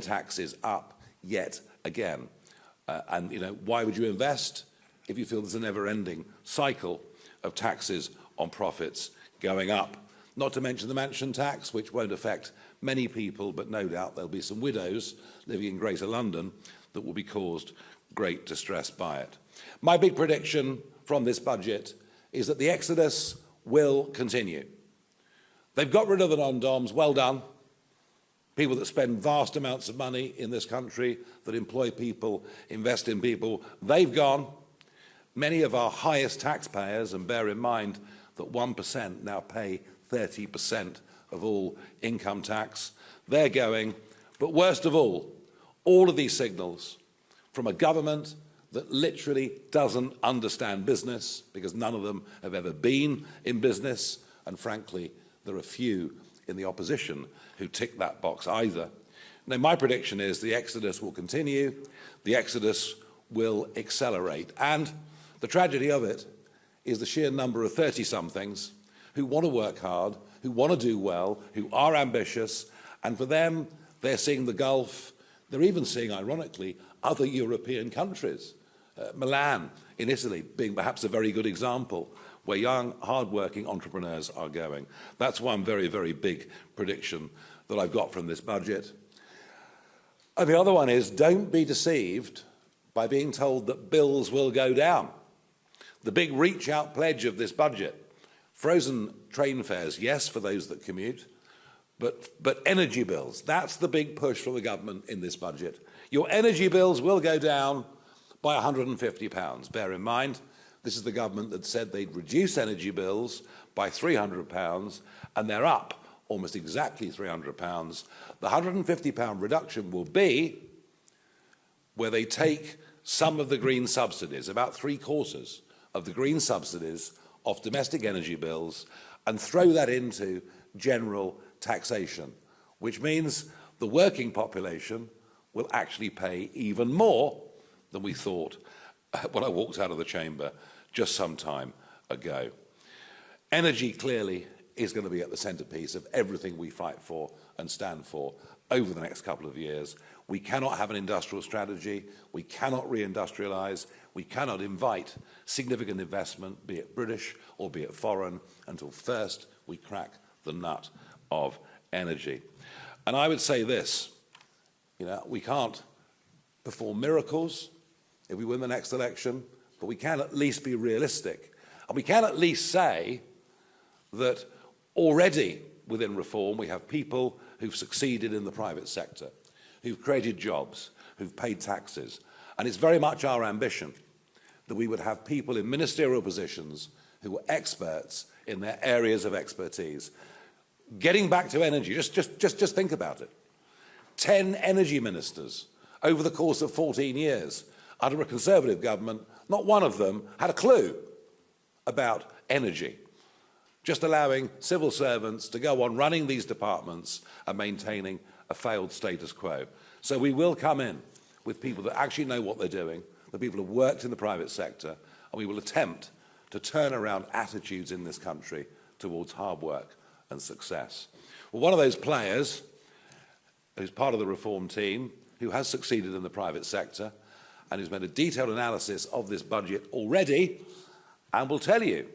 taxes up yet again. And why would you invest if you feel there's a never-ending cycle of taxes on profits going up? Not to mention the mansion tax, which won't affect many people, but no doubt there'll be some widows living in Greater London that will be caused great distress by it. My big prediction from this budget is that the exodus will continue. They've got rid of the non-doms, well done. People that spend vast amounts of money in this country, that employ people, invest in people, they've gone. Many of our highest taxpayers, and bear in mind that 1% now pay 30% of all income tax, they're going. But worst of all of these signals from a government that literally doesn't understand business, because none of them have ever been in business, and frankly, there are few in the opposition who tick that box either. Now, my prediction is the exodus will continue, the exodus will accelerate, and the tragedy of it is the sheer number of 30-somethings who want to work hard, who want to do well, who are ambitious, and for them, they're seeing the Gulf. They're even seeing, ironically, other European countries. Milan in Italy being perhaps a very good example where young, hard-working entrepreneurs are going. That's one very, very big prediction that I've got from this budget. And the other one is, don't be deceived by being told that bills will go down. The big reach-out pledge of this budget, frozen train fares, yes, for those that commute, but energy bills, that's the big push from the government in this budget. Your energy bills will go down by £150. Bear in mind, this is the government that said they'd reduce energy bills by £300, and they're up almost exactly £300. The £150 reduction will be where they take some of the green subsidies, about 3/4 of the green subsidies off domestic energy bills, and throw that into general taxation, which means the working population will actually pay even more than we thought when I walked out of the chamber just some time ago. Energy clearly is going to be at the centrepiece of everything we fight for and stand for over the next couple of years. We cannot have an industrial strategy, we cannot reindustrialise, we cannot invite significant investment, be it British or be it foreign, until first we crack the nut of energy. And I would say this, we can't perform miracles if we win the next election, but we can at least be realistic. And we can at least say that already within reform we have people who've succeeded in the private sector, who've created jobs, who've paid taxes. And it's very much our ambition that we would have people in ministerial positions who were experts in their areas of expertise. Getting back to energy, just think about it. 10 energy ministers over the course of 14 years under a Conservative government, not one of them had a clue about energy, just allowing civil servants to go on running these departments and maintaining a failed status quo. So we will come in with people that actually know what they're doing, the people who have worked in the private sector, and we will attempt to turn around attitudes in this country towards hard work and success. Well, one of those players who's part of the reform team, who has succeeded in the private sector and who's made a detailed analysis of this budget already, and will tell you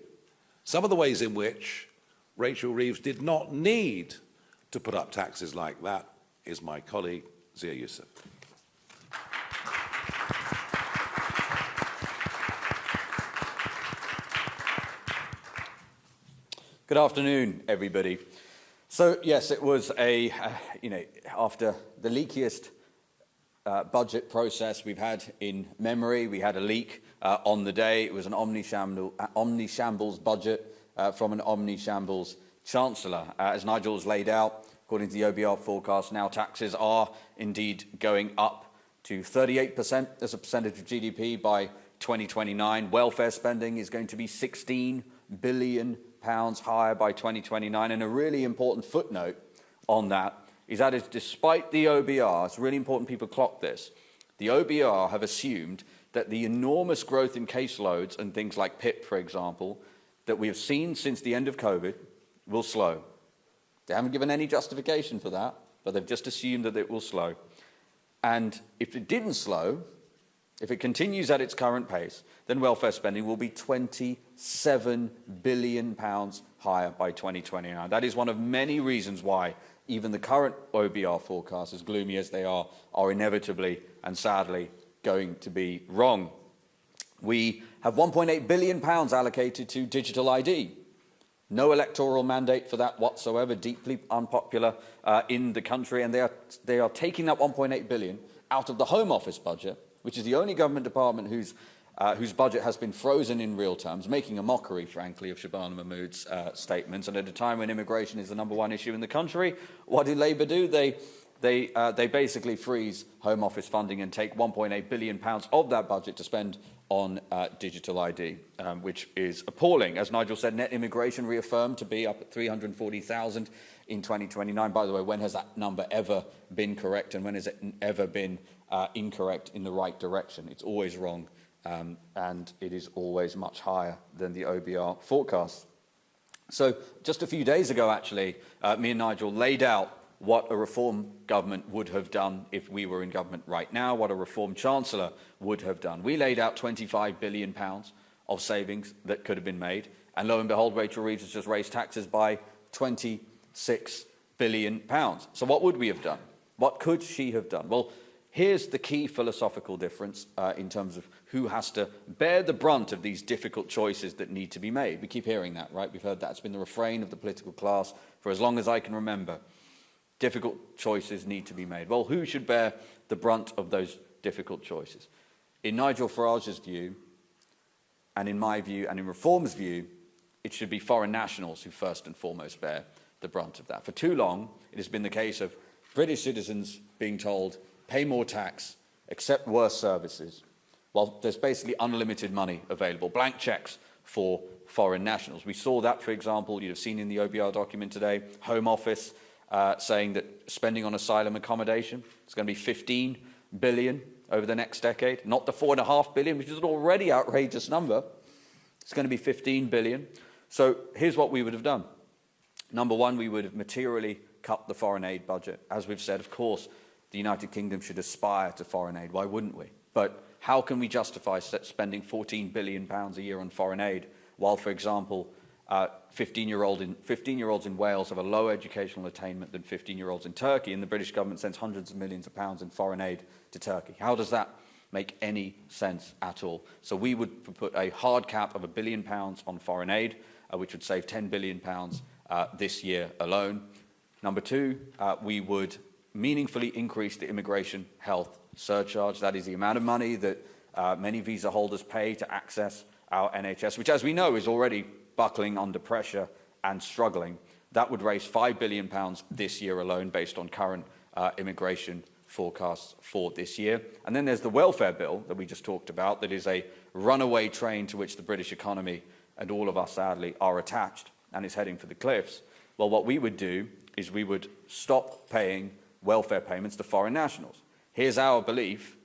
some of the ways in which Rachel Reeves did not need to put up taxes like that, is my colleague Zia Youssef. Good afternoon, everybody. So yes, it was after the leakiest budget process we've had in memory. We had a leak on the day. It was an omni-shambles budget from an omni-shambles chancellor. As Nigel has laid out, according to the OBR forecast, now taxes are indeed going up to 38% as a percentage of GDP by 2029. Welfare spending is going to be £16 billion higher by 2029. And a really important footnote on that is that despite the OBR, it's really important people clock this, the OBR have assumed that the enormous growth in caseloads and things like PIP, for example, that we have seen since the end of COVID will slow. They haven't given any justification for that, but they've just assumed that it will slow. And if it didn't slow, if it continues at its current pace, then welfare spending will be £27 billion higher by 2029. That is one of many reasons why even the current OBR forecasts, as gloomy as they are inevitably and sadly going to be wrong. We have £1.8 billion allocated to digital ID. No electoral mandate for that whatsoever, deeply unpopular in the country, and they are taking that £1.8 billion out of the Home Office budget, which is the only government department whose budget has been frozen in real terms, making a mockery, frankly, of Shabana Mahmood's statements. And at a time when immigration is the #1 issue in the country, what do Labour do? They basically freeze Home Office funding and take £1.8 billion of that budget to spend on digital ID, which is appalling. As Nigel said, net immigration reaffirmed to be up at 340,000 in 2029. By the way, when has that number ever been correct, and when has it ever been incorrect in the right direction? It's always wrong, and it is always much higher than the OBR forecast. So just a few days ago, actually, me and Nigel laid out what a reform government would have done if we were in government right now, what a reform chancellor would have done. We laid out £25 billion of savings that could have been made, and lo and behold, Rachel Reeves has just raised taxes by £26 billion. So what would we have done? What could she have done? Well, here's the key philosophical difference in terms of who has to bear the brunt of these difficult choices that need to be made. We keep hearing that, right? We've heard that. It's been the refrain of the political class for as long as I can remember. Difficult choices need to be made. Well, who should bear the brunt of those difficult choices? In Nigel Farage's view, and in my view, and in Reform's view, it should be foreign nationals who first and foremost bear the brunt of that. For too long, it has been the case of British citizens being told, pay more tax, accept worse services, while there's basically unlimited money available, blank cheques for foreign nationals. We saw that, for example, you'd have seen in the OBR document today, Home Office saying that spending on asylum accommodation is going to be £15 billion over the next decade, not the £4.5 billion, which is an already outrageous number. It's going to be £15 billion. So here's what we would have done. Number one, we would have materially cut the foreign aid budget. As we've said, of course, the United Kingdom should aspire to foreign aid. Why wouldn't we? But how can we justify spending £14 billion a year on foreign aid while, for example, 15-year-olds in Wales have a lower educational attainment than 15-year-olds in Turkey, and the British government sends hundreds of millions of pounds in foreign aid to Turkey? How does that make any sense at all? So we would put a hard cap of £1 billion on foreign aid, which would save £10 billion this year alone. Number two, we would meaningfully increase the immigration health surcharge. That is the amount of money that many visa holders pay to access our NHS, which, as we know, is already buckling under pressure and struggling. That would raise £5 billion this year alone based on current immigration forecasts for this year. And then there's the welfare bill that we just talked about, that is a runaway train to which the British economy and all of us, sadly, are attached and is heading for the cliffs. Well, what we would do is we would stop paying welfare payments to foreign nationals. Here's our belief.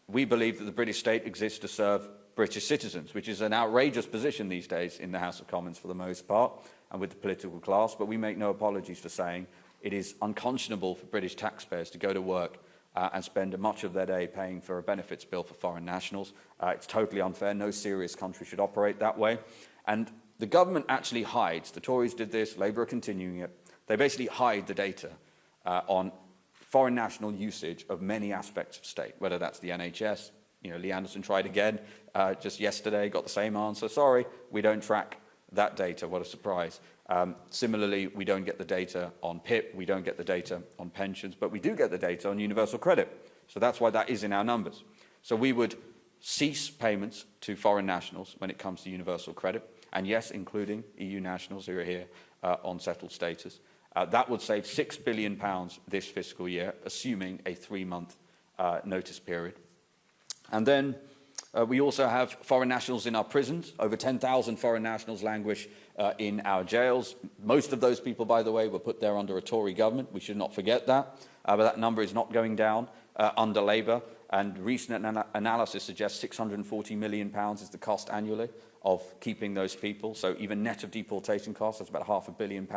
We believe that the British state exists to serve British citizens, which is an outrageous position these days in the House of Commons for the most part, and with the political class, but we make no apologies for saying it is unconscionable for British taxpayers to go to work and spend much of their day paying for a benefits bill for foreign nationals. It's totally unfair. No serious country should operate that way. And the government actually hides, the Tories did this, Labour are continuing it, they basically hide the data on foreign national usage of many aspects of state, whether that's the NHS. You know, Lee Anderson tried again just yesterday, got the same answer. Sorry, we don't track that data. What a surprise. Similarly, we don't get the data on PIP, we don't get the data on pensions, but we do get the data on universal credit. So that's why that is in our numbers. So we would cease payments to foreign nationals when it comes to universal credit, and yes, including EU nationals who are here on settled status. That would save £6 billion this fiscal year, assuming a 3-month notice period. And then we also have foreign nationals in our prisons. Over 10,000 foreign nationals languish in our jails. Most of those people, by the way, were put there under a Tory government. We should not forget that. But that number is not going down under Labour. and recent analysis suggests £640 million is the cost annually of keeping those people. So even net of deportation costs, that's about £500 million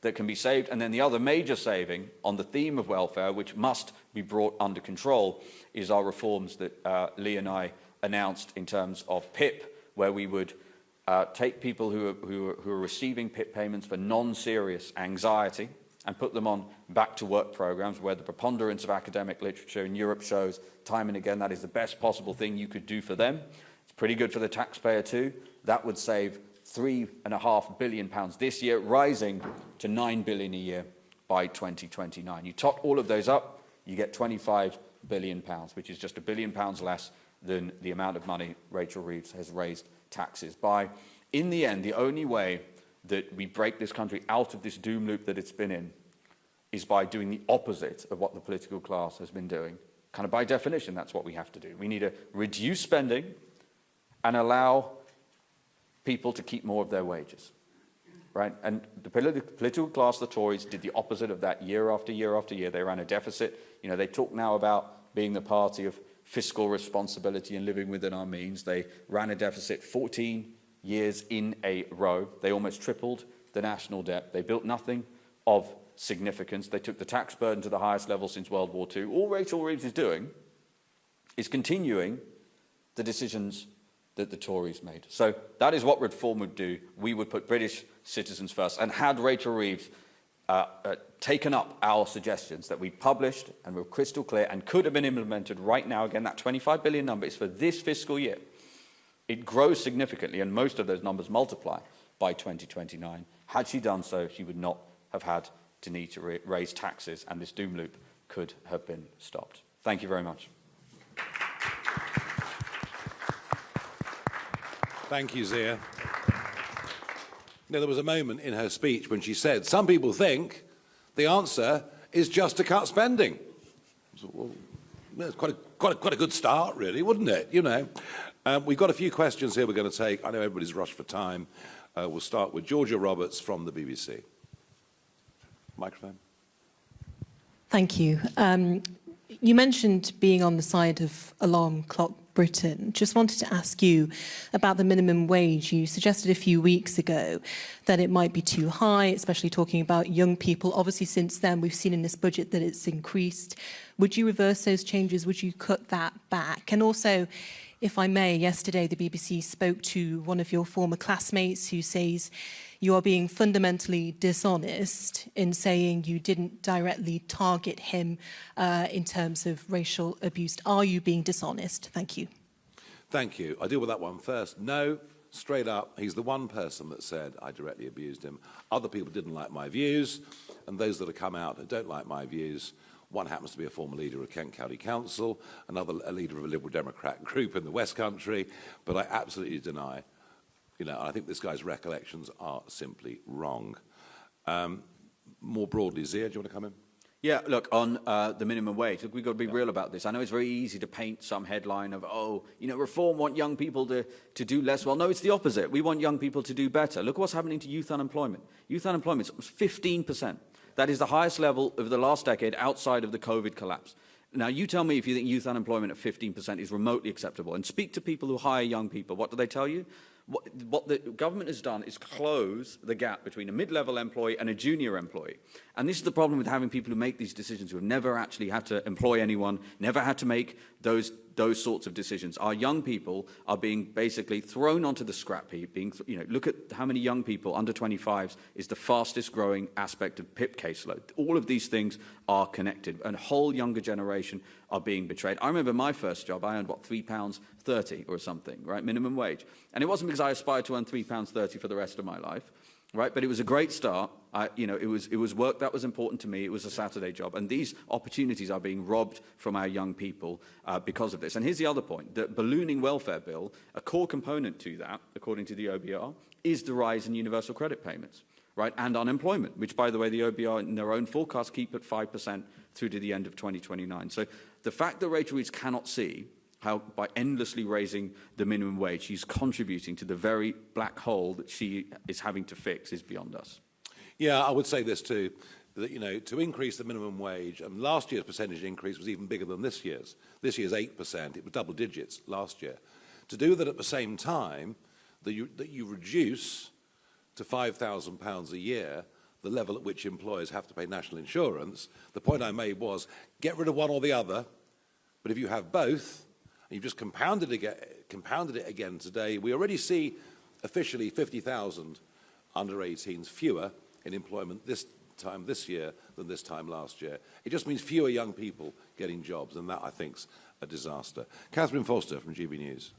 that can be saved. And then the other major saving on the theme of welfare, which must be brought under control, is our reforms that Lee and I announced in terms of PIP, where we would take people who are receiving PIP payments for non-serious anxiety and put them on back-to-work programs, where the preponderance of academic literature in Europe shows time and again that is the best possible thing you could do for them. It's pretty good for the taxpayer too. That would save £3.5 billion this year, rising to £9 billion a year by 2029. You tot all of those up, you get £25 billion, which is just £1 billion less than the amount of money Rachel Reeves has raised taxes by. In the end, the only way that we break this country out of this doom loop that it's been in is by doing the opposite of what the political class has been doing. Kind of by definition, that's what we have to do. We need to reduce spending and allow people to keep more of their wages, right? And the political class, the Tories, did the opposite of that year after year after year. They ran a deficit. You know, they talk now about being the party of fiscal responsibility and living within our means. They ran a deficit 14 years in a row. They almost tripled the national debt. They built nothing of significance. They took the tax burden to the highest level since World War II. All Rachel Reeves is doing is continuing the decisions that the Tories made. So that is what reform would do. We would put British citizens first. And had Rachel Reeves taken up our suggestions that we published and were crystal clear and could have been implemented right now, again, that 25 billion number is for this fiscal year. It grows significantly, and most of those numbers multiply by 2029. Had she done so, she would not have had to need to raise taxes, and this doom loop could have been stopped. Thank you very much. Thank you, Zia. Now, there was a moment in her speech when she said, some people think the answer is just to cut spending. So, well, it's quite a good start, really, wouldn't it? You know. We've got a few questions here we're going to take. I know everybody's rushed for time. We'll start with Georgia Roberts from the BBC. Microphone. Thank you. You mentioned being on the side of Alarm Clock Britain. Just wanted to ask you about the minimum wage. You suggested a few weeks ago that it might be too high, especially talking about young people. Obviously, since then, we've seen in this budget that it's increased. Would you reverse those changes? Would you cut that back? And also, if I may, yesterday the BBC spoke to one of your former classmates who says you are being fundamentally dishonest in saying you didn't directly target him in terms of racial abuse. Are you being dishonest? Thank you. Thank you. I'll deal with that one first. No, straight up, he's the one person that said I directly abused him. Other people didn't like my views, and those that have come out that don't like my views, one happens to be a former leader of Kent County Council, another a leader of a Liberal Democrat group in the West Country, but I absolutely deny. You know, I think this guy's recollections are simply wrong. More broadly, Zia, do you want to come in? Yeah, look, on the minimum wage, look, we've got to be real about this. I know it's very easy to paint some headline of, oh, you know, reform want young people to do less. Well, no, it's the opposite. We want young people to do better. Look what's happening to youth unemployment. Youth unemployment is 15%. That is the highest level of the last decade outside of the COVID collapse. Now, you tell me if you think youth unemployment at 15% is remotely acceptable. And speak to people who hire young people. What do they tell you? What the government has done is close the gap between a mid-level employee and a junior employee. And this is the problem with having people who make these decisions who have never actually had to employ anyone, never had to make those sorts of decisions. Our young people are being basically thrown onto the scrap heap. Look at how many young people under 25s is the fastest growing aspect of PIP caseload. All of these things are connected, and a whole younger generation are being betrayed. I remember my first job, I earned, what, £3.30 or something, right, minimum wage. And it wasn't because I aspired to earn £3.30 for the rest of my life, right, but it was a great start. It was work that was important to me. It was a Saturday job. And these opportunities are being robbed from our young people because of this. And here's the other point. The ballooning welfare bill, a core component to that, according to the OBR, is the rise in universal credit payments, right, and unemployment, which, by the way, the OBR in their own forecast keep at 5% through to the end of 2029. So the fact that Rachel Reeves cannot see how by endlessly raising the minimum wage she's contributing to the very black hole that she is having to fix is beyond us. Yeah, I would say this too. that, you know, to increase the minimum wage, and last year's percentage increase was even bigger than this year's. This year's 8%. It was double digits last year. To do that at the same time, that you reduce to £5,000 a year the level at which employers have to pay national insurance. The point I made was, get rid of one or the other, but if you have both, and you've just compounded it again today, we already see officially 50,000 under 18s fewer in employment this time this year than this time last year. It just means fewer young people getting jobs, and that, I think, is a disaster. Catherine Foster from GB News.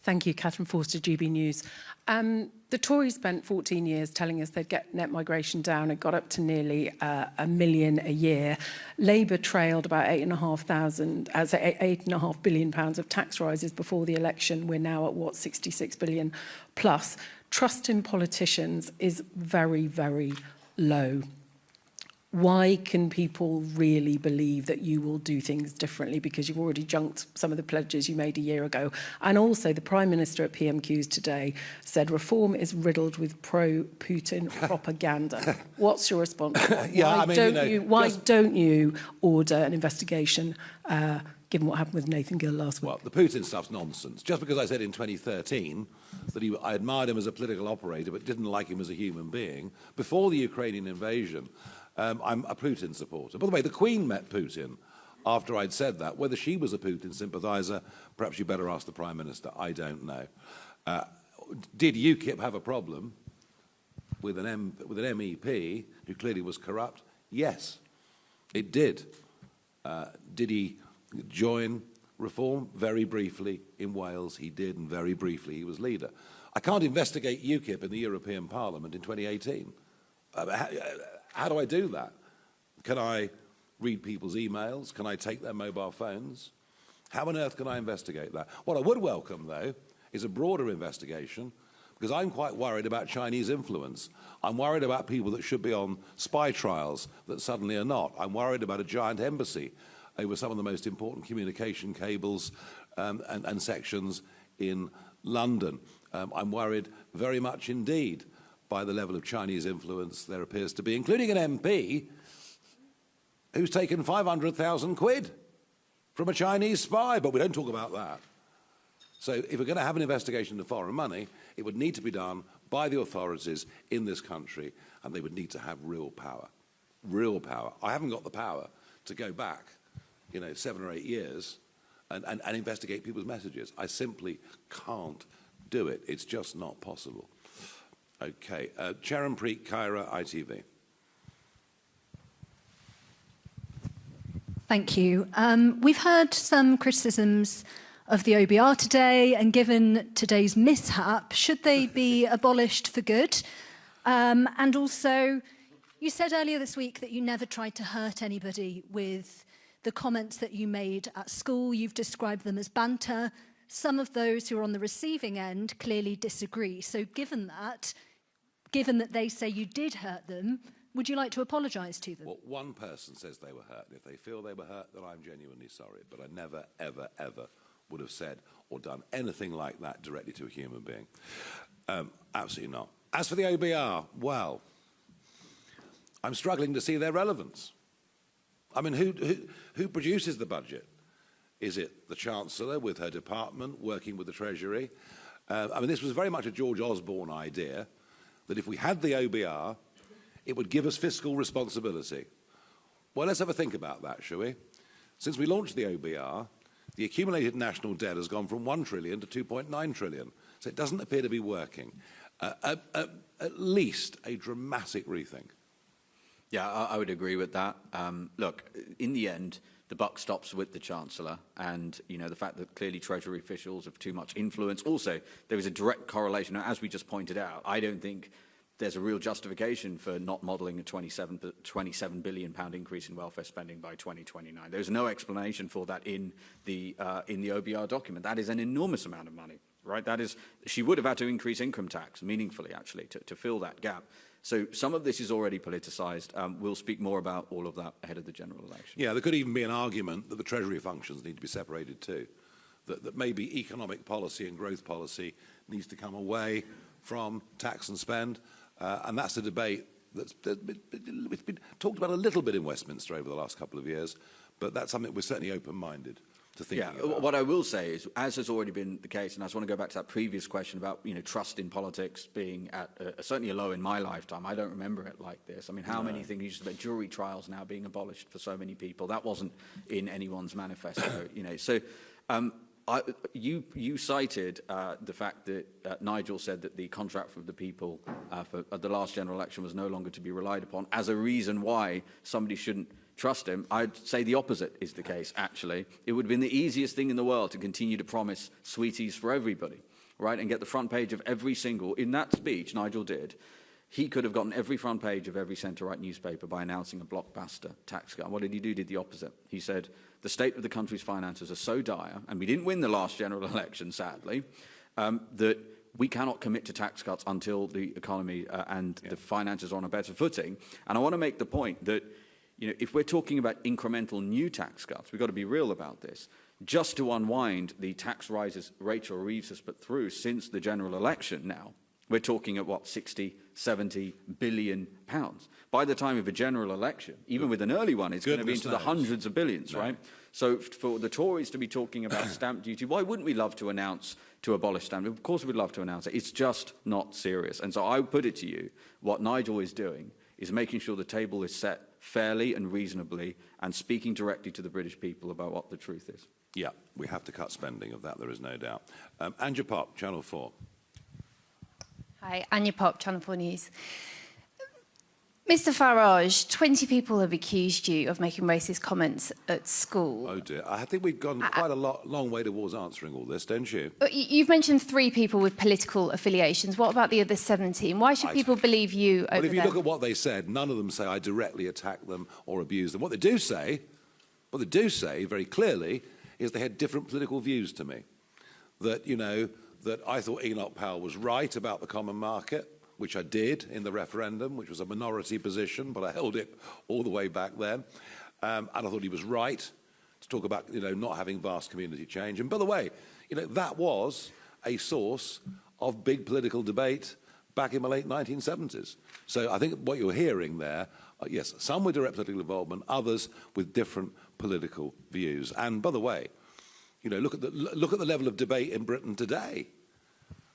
Thank you, Catherine Forster, GB News. The Tories spent 14 years telling us they'd get net migration down. It got up to nearly 1 million a year. Labour trailed about £8.5 billion of tax rises before the election. We're now at, what, 66 billion plus. Trust in politicians is very, very low. Why can people really believe that you will do things differently? Because you've already junked some of the pledges you made a year ago. And also, the Prime Minister at PMQs today said reform is riddled with pro-Putin propaganda. What's your response? Why don't you order an investigation, given what happened with Nathan Gill last week? Well, the Putin stuff's nonsense. Just because I said in 2013 that I admired him as a political operator but didn't like him as a human being, before the Ukrainian invasion, I'm a Putin supporter. By the way, the Queen met Putin after I'd said that. Whether she was a Putin sympathiser, perhaps you better ask the Prime Minister. I don't know. Did UKIP have a problem with an MEP who clearly was corrupt? Yes, it did. Did he join reform? Very briefly in Wales, he did, and very briefly he was leader. I can't investigate UKIP in the European Parliament in 2018. How do I do that? Can I read people's emails? Can I take their mobile phones? How on earth can I investigate that? What I would welcome, though, is a broader investigation, because I'm quite worried about Chinese influence. I'm worried about people that should be on spy trials that suddenly are not. I'm worried about a giant embassy over some of the most important communication cables and sections in London. I'm worried very much indeed by the level of Chinese influence there appears to be, including an MP who's taken 500,000 quid from a Chinese spy, but we don't talk about that. So if we're going to have an investigation into foreign money, it would need to be done by the authorities in this country, and they would need to have real power. Real power. I haven't got the power to go back, 7 or 8 years and investigate people's messages. I simply can't do it. It's just not possible. Okay, Charanpreet Kaira, ITV. Thank you. We've heard some criticisms of the OBR today, and given today's mishap, should they be abolished for good? And also, you said earlier this week that you never tried to hurt anybody with the comments that you made at school. You've described them as banter. Some of those who are on the receiving end clearly disagree. So given that they say you did hurt them, would you like to apologise to them? Well, one person says they were hurt. If they feel they were hurt, then I'm genuinely sorry. But I never, ever, ever would have said or done anything like that directly to a human being. Absolutely not. As for the OBR, well, I'm struggling to see their relevance. I mean, who produces the budget? Is it the Chancellor with her department working with the Treasury? I mean, this was very much a George Osborne idea, that if we had the OBR, it would give us fiscal responsibility. Well, let's have a think about that, shall we? Since we launched the OBR, the accumulated national debt has gone from 1 trillion to 2.9 trillion. So it doesn't appear to be working. At least a dramatic rethink. Yeah, I would agree with that. Look, in the end, the buck stops with the Chancellor, and the fact that clearly Treasury officials have too much influence. Also, there is a direct correlation, as we just pointed out. I don't think there's a real justification for not modelling a £27 billion increase in welfare spending by 2029. There's no explanation for that in the OBR document. That is an enormous amount of money, right? She would have had to increase income tax meaningfully, actually, to fill that gap. So some of this is already politicised. We'll speak more about all of that ahead of the general election. Yeah, there could even be an argument that the Treasury functions need to be separated too, that maybe economic policy and growth policy needs to come away from tax and spend, and that's a debate it's been talked about a little bit in Westminster over the last couple of years, but that's something we're certainly open-minded to thinking about. What I will say is, as has already been the case, and I just want to go back to that previous question about, you know, trust in politics being at certainly a low in my lifetime. I don't remember it like this. I mean, how many things used to be jury trials now being abolished for so many people? That wasn't in anyone's manifesto, you know. So you cited the fact that Nigel said that the contract for the people for the last general election was no longer to be relied upon as a reason why somebody shouldn't trust him. I'd say the opposite is the case, actually. It would have been the easiest thing in the world to continue to promise sweeties for everybody, right, and get the front page of every single... In that speech, Nigel did, he could have gotten every front page of every centre-right newspaper by announcing a blockbuster tax cut. And what did he do? He did the opposite. He said, the state of the country's finances are so dire, and we didn't win the last general election, sadly, that we cannot commit to tax cuts until the economy and the finances are on a better footing. And I want to make the point that, you know, if we're talking about incremental new tax cuts, we've got to be real about this. Just to unwind the tax rises Rachel Reeves has put through since the general election now, we're talking at, what, 60, 70 billion pounds. By the time of a general election, even with an early one, it's going to be into the hundreds of billions, right? So for the Tories to be talking about stamp duty, why wouldn't we love to announce to abolish stamp duty? Of course we'd love to announce it. It's just not serious. And so I would put it to you, what Nigel is doing is making sure the table is set fairly and reasonably and speaking directly to the British people about what the truth is. Yeah, we have to cut spending, of that there is no doubt. Anja Pop, Channel 4. Hi, Anya Pop, Channel 4 News. Mr Farage, 20 people have accused you of making racist comments at school. Oh dear, I think we've gone quite a long way towards answering all this, don't you? You've mentioned 3 people with political affiliations. What about the other 17? Why should people believe you over Well, if you them? look at what they said, none of them say I directly attacked them or abused them. What they do say very clearly is they had different political views to me. That, you know, that I thought Enoch Powell was right about the common market, which I did in the referendum, which was a minority position, but I held it all the way back then. And I thought he was right to talk about, you know, not having vast community change. And by the way, you know, that was a source of big political debate back in the late 1970s. So I think what you're hearing there, yes, some with direct political involvement, others with different political views. And by the way, you know, look at the level of debate in Britain today.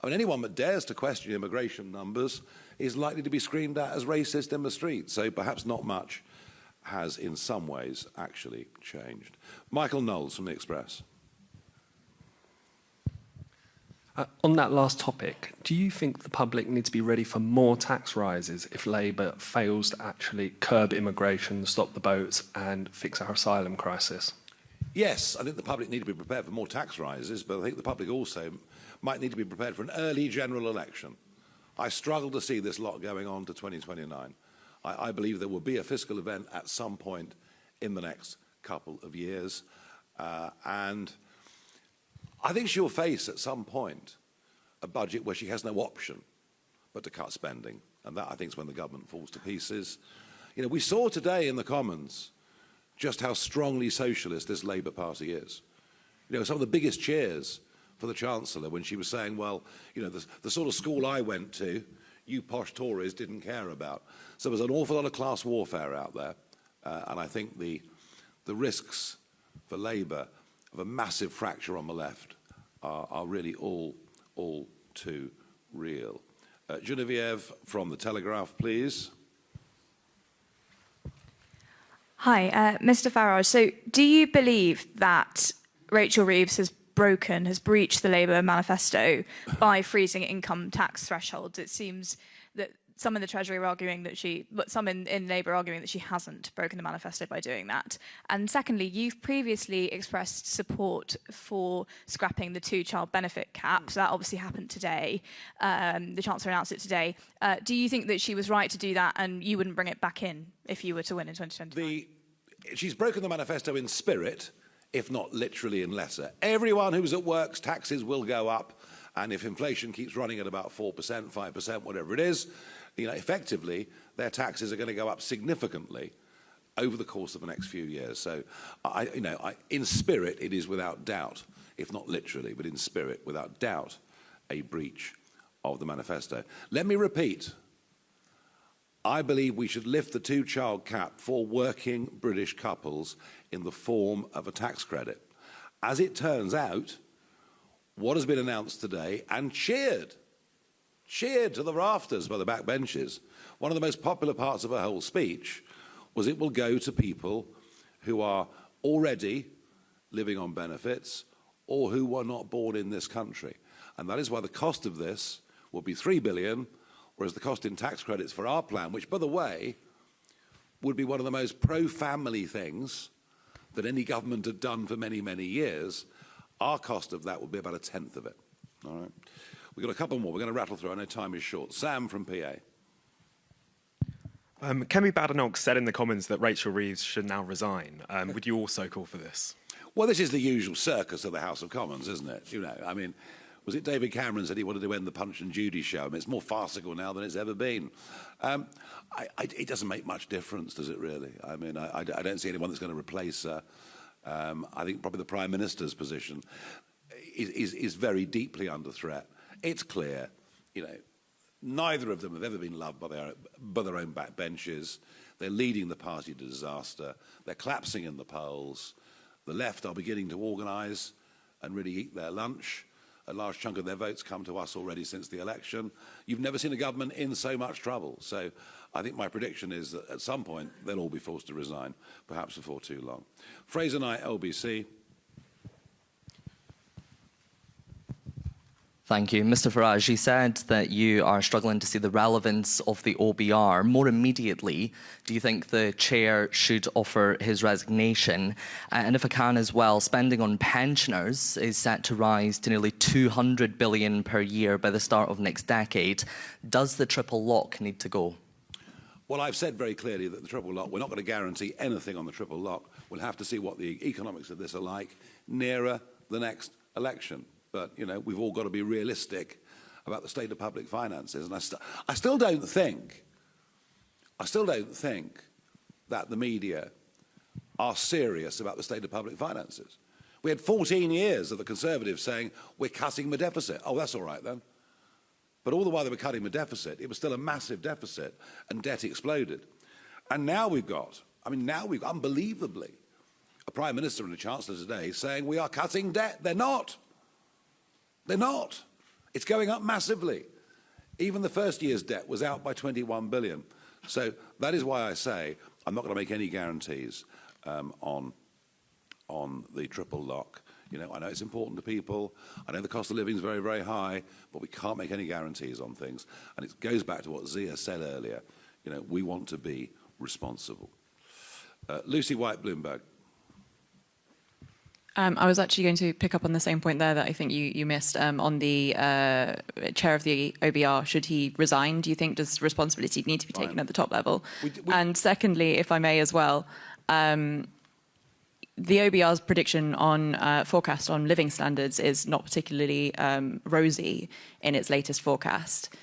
I mean, anyone that dares to question immigration numbers is likely to be screamed at as racist in the street. So perhaps not much has, in some ways, actually changed. Michael Knowles from The Express. On that last topic, do you think the public need to be ready for more tax rises if Labour fails to actually curb immigration, stop the boats and fix our asylum crisis? Yes, I think the public need to be prepared for more tax rises, but I think the public also might need to be prepared for an early general election. I struggle to see this lot going on to 2029. I believe there will be a fiscal event at some point in the next couple of years. And I think she'll face at some point a budget where she has no option but to cut spending. And that, I think, is when the government falls to pieces. You know, we saw today in the Commons just how strongly socialist this Labour Party is. You know, some of the biggest cheers for the Chancellor when she was saying, well, you know, the sort of school I went to, you posh Tories didn't care about. So there's an awful lot of class warfare out there. And I think the risks for Labour of a massive fracture on the left are really all too real. Genevieve from The Telegraph, please. Hi, Mr Farage. So do you believe that Rachel Reeves has breached the Labour manifesto by freezing income tax thresholds? It seems that some in the Treasury are arguing that some in Labour are arguing that she hasn't broken the manifesto by doing that. And secondly, you've previously expressed support for scrapping the 2-child benefit cap. So that obviously happened today. The Chancellor announced it today. Do you think that she was right to do that and you wouldn't bring it back in if you were to win in 2025? She's broken the manifesto in spirit, if not literally in letter. Everyone who's at work's taxes will go up, and if inflation keeps running at about 4%, 5%, whatever it is, you know, effectively, their taxes are going to go up significantly over the course of the next few years. So, in spirit, it is without doubt, if not literally, but in spirit, without doubt, a breach of the manifesto. Let me repeat, I believe we should lift the two-child cap for working British couples in the form of a tax credit. As it turns out, what has been announced today and cheered to the rafters by the backbenchers, one of the most popular parts of her whole speech was it will go to people who are already living on benefits or who were not born in this country. And that is why the cost of this will be £3 billion, whereas the cost in tax credits for our plan, which, by the way, would be one of the most pro-family things that any government had done for many, many years, our cost of that would be about a tenth of it. All right. We've got a couple more. We're going to rattle through. I know time is short. Sam from PA. Kemi Badenoch said in the Commons that Rachel Reeves should now resign. Would you also call for this? Well, this is the usual circus of the House of Commons, isn't it? You know, I mean, was it David Cameron said he wanted to end the Punch and Judy show? I mean, it's more farcical now than it's ever been. It doesn't make much difference, does it really? I mean, I don't see anyone that's going to replace her. I think probably the Prime Minister's position is very deeply under threat. It's clear, you know, neither of them have ever been loved by their own backbenchers. They're leading the party to disaster. They're collapsing in the polls. The left are beginning to organise and really eat their lunch. A large chunk of their votes come to us already since the election. You've never seen a government in so much trouble. So I think my prediction is that at some point they'll all be forced to resign, perhaps before too long. Fraser Knight, LBC. Thank you. Mr. Farage, you said that you are struggling to see the relevance of the OBR. More immediately, do you think the chair should offer his resignation? And if I can as well, spending on pensioners is set to rise to nearly $200 billion per year by the start of next decade. Does the triple lock need to go? Well, I've said very clearly that the triple lock, we're not going to guarantee anything on the triple lock. We'll have to see what the economics of this are like nearer the next election. But, you know, we've all got to be realistic about the state of public finances. And I still don't think that the media are serious about the state of public finances. We had 14 years of the Conservatives saying, we're cutting the deficit. Oh, that's all right then. But all the while they were cutting the deficit, it was still a massive deficit and debt exploded. And now we've got, unbelievably, a Prime Minister and a Chancellor today saying we are cutting debt. They're not. They're not. It's going up massively. Even the first year's debt was out by 21 billion. So that is why I say I'm not going to make any guarantees on the triple lock. You know, I know it's important to people. I know the cost of living is very, very high, but we can't make any guarantees on things. And it goes back to what Zia said earlier. You know, we want to be responsible. Lucy White, Bloomberg. I was actually going to pick up on the same point there that I think you missed on the chair of the OBR. Should he resign? Do you think does responsibility need to be taken at the top level? And secondly, if I may as well, the OBR's prediction on forecast on living standards is not particularly rosy in its latest forecast.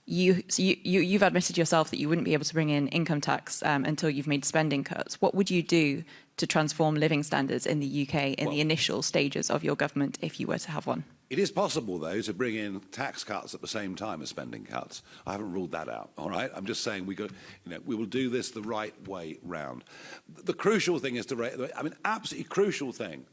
You've admitted yourself that you wouldn't be able to bring in income tax until you've made spending cuts. What would you do to transform living standards in the UK in the initial stages of your government if you were to have one? It is possible, though, to bring in tax cuts at the same time as spending cuts. I haven't ruled that out, all right? I'm just saying we will do this the right way round. The crucial thing is absolutely crucial thing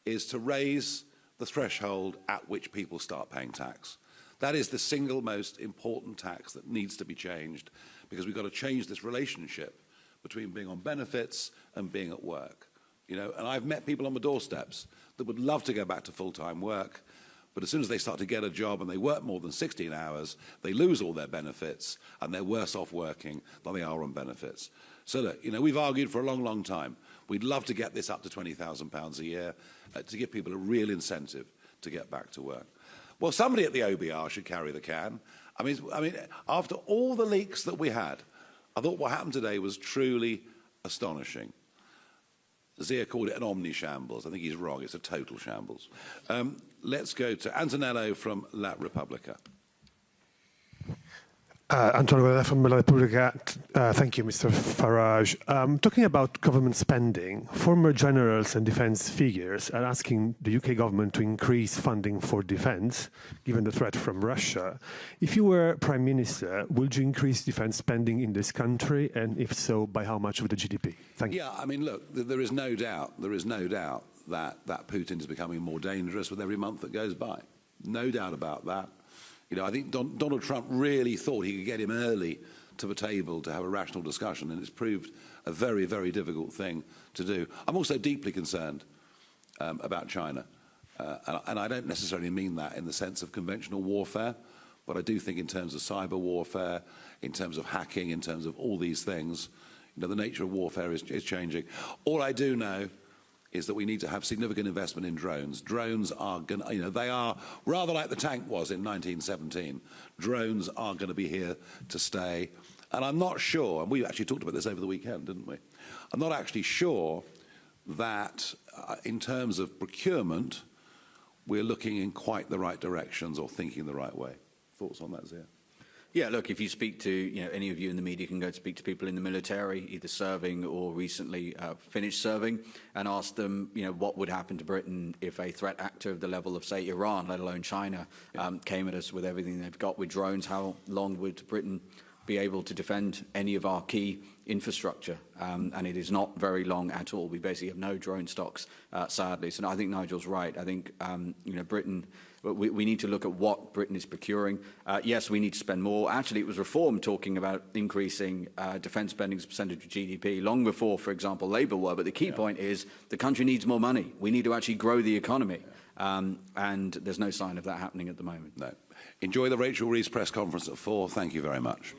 is to raise the threshold at which people start paying tax. That is the single most important tax that needs to be changed because we've got to change this relationship between being on benefits and being at work. You know, and I've met people on the doorsteps that would love to go back to full-time work, but as soon as they start to get a job and they work more than 16 hours, they lose all their benefits and they're worse off working than they are on benefits. So look, you know, we've argued for a long, long time. We'd love to get this up to £20,000 a year to give people a real incentive to get back to work. Well, somebody at the OBR should carry the can. I mean, after all the leaks that we had, I thought what happened today was truly astonishing. Zia called it an omni-shambles. I think he's wrong. It's a total shambles. Let's go to Antonello from La Repubblica. Antonio Guerra from La Repubblica. Thank you, Mr. Farage. Talking about government spending, former generals and defence figures are asking the UK government to increase funding for defence, given the threat from Russia. If you were Prime Minister, would you increase defence spending in this country, and if so, by how much of the GDP? Thank you. Yeah, I mean, look, there is no doubt that Putin is becoming more dangerous with every month that goes by. No doubt about that. You know, I think Donald Trump really thought he could get him early to the table to have a rational discussion, and it's proved a very, very difficult thing to do. I'm also deeply concerned about China, and I don't necessarily mean that in the sense of conventional warfare, but I do think in terms of cyber warfare, in terms of hacking, in terms of all these things, you know, the nature of warfare is changing. All I do know is that we need to have significant investment in drones. Drones are going to, you know, they are rather like the tank was in 1917. Drones are going to be here to stay. And I'm not sure, and we actually talked about this over the weekend, didn't we? I'm not actually sure that in terms of procurement, we're looking in quite the right directions or thinking the right way. Thoughts on that, Zia? Yeah, look, if you speak to, any of you in the media can go and speak to people in the military, either serving or recently finished serving, and ask them, what would happen to Britain if a threat actor of the level of, say, Iran, let alone China, came at us with everything they've got with drones. How long would Britain be able to defend any of our key infrastructure? And it is not very long at all. We basically have no drone stocks, sadly. So no, I think Nigel's right. I think, Britain... We need to look at what Britain is procuring. Yes, we need to spend more. Actually, it was Reform talking about increasing defence spending as a percentage of GDP long before, for example, Labour were. But the key point is the country needs more money. We need to actually grow the economy. And there's no sign of that happening at the moment. No. Enjoy the Rachel Reeves press conference at 4. Thank you very much.